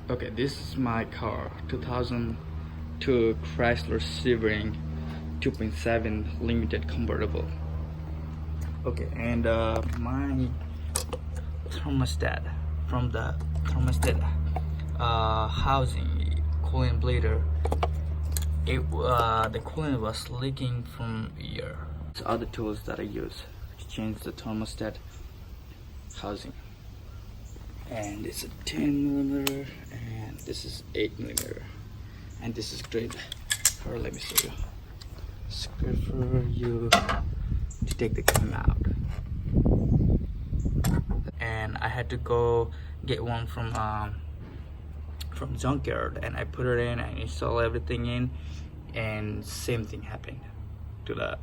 Okay, this is my car, 2002 Chrysler Sebring 2.7 limited convertible. Okay, and my thermostat from the thermostat housing coolant bleeder, the coolant was leaking from here. These are the tools that I use to change the thermostat housing. And it's a 10mm, and this is 8mm, and this is great. Or let me show you. It's great for you to take the cam out. And I had to go get one from junkyard, and I put it in and install everything in, and same thing happened to the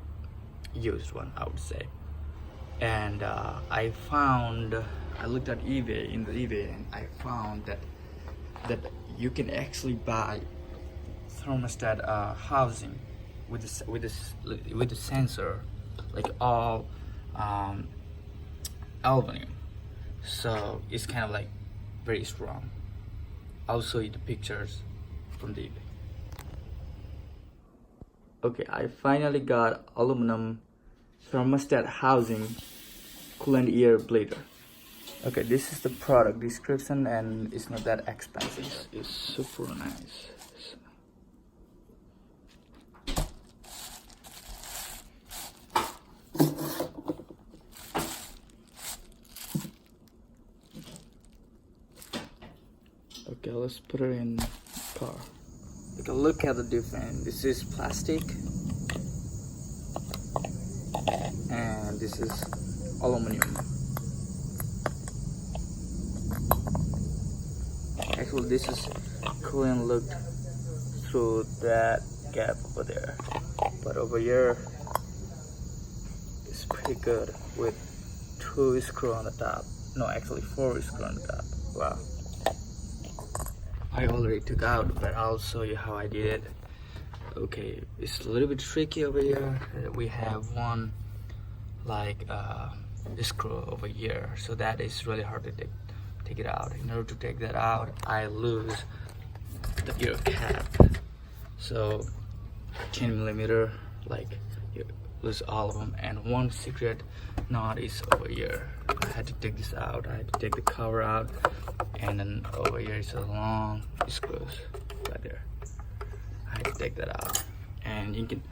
used one, I would say. And I looked at eBay, and I found that you can actually buy thermostat housing with the sensor, like all aluminum, so it's kind of like very strong. I'll show you the pictures from the eBay. Okay, I finally got aluminum thermostat housing coolant ear bleeder. Okay, this is the product description, and it's not that expensive. It's super nice. Okay, let's put it in car. Okay, look at the difference. This is plastic, and this is aluminum. Actually, this is coolant looked through that gap over there, but over here it's pretty good with 2 screws on the top. No, actually 4 screws on the top. Wow. I already took out, but I'll show you how I did it. Okay, it's a little bit tricky over here. We have one like screw over here, so that is really hard to take it out. In order to take that out, I lose the ear cap. So 10mm, like you lose all of them, and one secret knot is over here. I had to take this out. I had to take the cover out, and then over here is a long screws right there. I had to take that out, and you can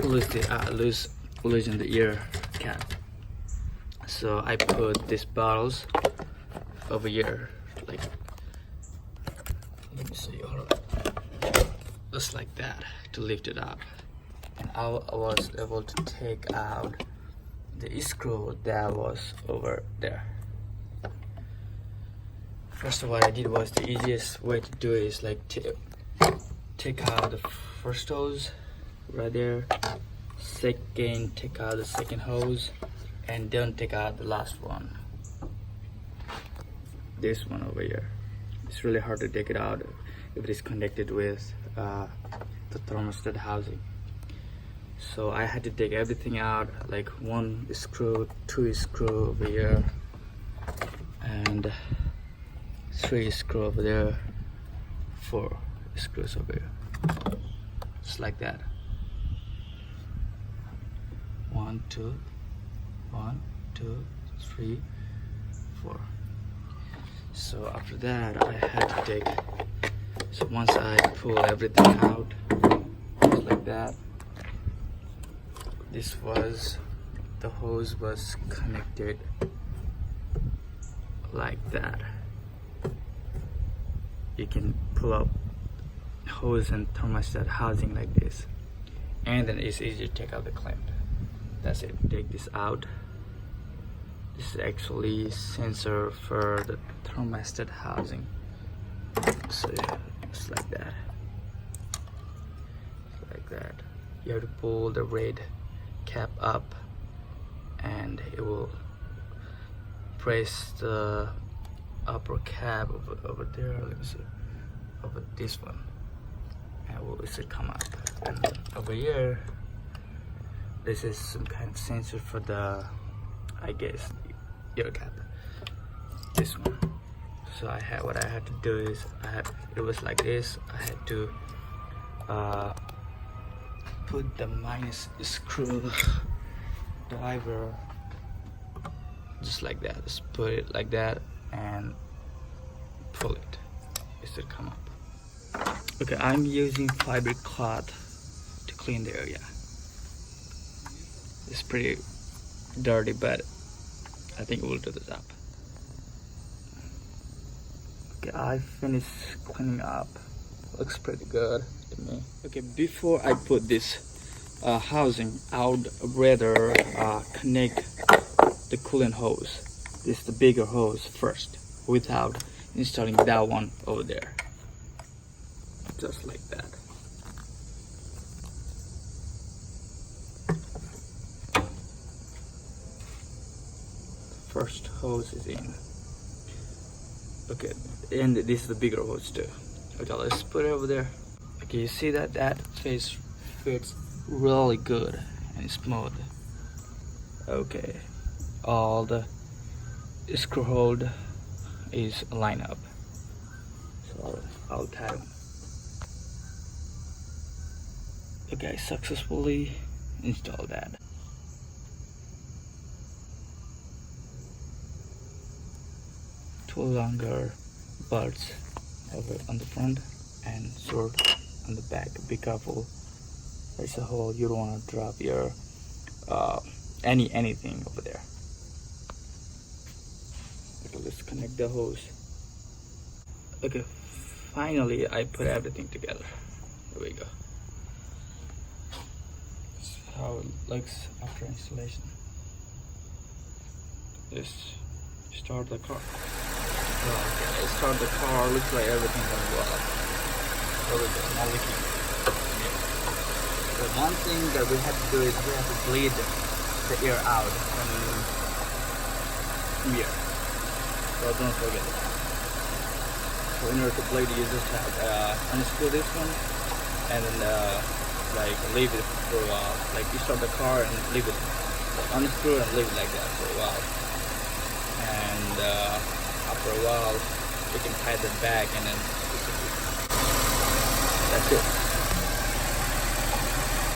loosen the ear cap. So I put these bottles over here, like, let me show you, just like that, to lift it up. And I was able to take out the screw that was over there. First of all, I did was the easiest way to do it is like take out the first hose right there, second take out the second hose, and then take out the last one, this one over here. It's really hard to take it out if it is connected with the thermostat housing. So I had to take everything out, like 1 screw, 2 screw over here, and 3 screw over there, 4 screws over here, just like that. 1, 2, 1, 2, 3, 4. So after that, I had to take. So once I pull everything out, just like that, the hose was connected like that. You can pull up hose and thermostat housing like this, and then it's easy to take out the clamp. That's it. Take this out. This is actually sensor for the thermostat housing. So yeah, just like that. Just like that. You have to pull the red cap up, and it will press the upper cap over there. Let me see, over this one, and it should come up. And over here, this is some kind of sensor for the, I guess, ear cap. This one, So what I had to do is it was like this. I had to put the minus screw driver just like that. Just put it like that and pull it. It should come up. Okay, I'm using fabric cloth to clean the area. It's pretty dirty, but I think it will do the job. Okay, I finished cleaning up. Looks pretty good to me. Okay, before I put this housing, I would rather connect the coolant hose. This is the bigger hose first, without installing that one over there. Just like that. First hose is in. Okay, and this is the bigger hose too. Okay, let's put it over there. Okay, you see that face fits really good and smooth. Okay, all the screw hole is lined up. So I'll tie them. Okay, I successfully installed that. Two longer buds over on the front and short on the back. Be careful. There's a hole. You don't want to drop your anything over there. Okay, let's connect the hose. Okay, finally I put everything together. Here we go. This is how it looks after installation. Just start the car. Okay, start the car. Looks like everything went well. There we go. Now we can. The one thing that we have to do is we have to bleed the air out from here. So don't forget that. So in order to bleed, you just have unscrew this one and then like leave it for a while. Like you start the car and leave it, like unscrew and leave it like that for a while. And after a while, you can tie the back and then that's it.